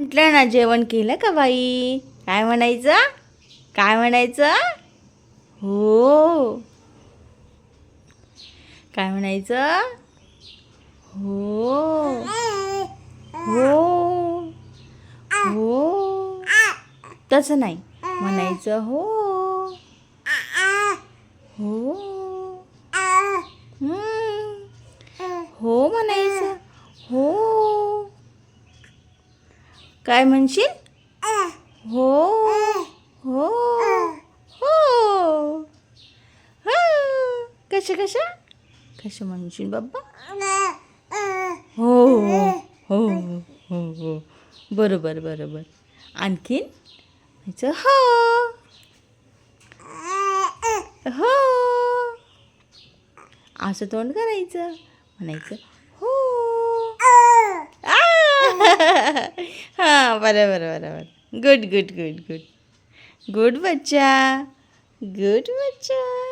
म्हटलं ना, जेवण केलं का बाई? काय म्हणायचं? काय म्हणायचं? हो. काय म्हणायचं? हो. हो. हो. तसं नाही म्हणायचं. हो. हो. हो म्हणायचं. हो. काय म्हणशील? हो. हो. हो. कशा म्हणशील बाबा? हो हो हो हो हो हो. बरोबर बरोबर. आणखीन म्हणायचं हो. हो. असं तोंड करायचं. म्हणायचं हो. हां, बरोबर बरोबर. Good good good good. Good बच्चा. गुड बच्चा.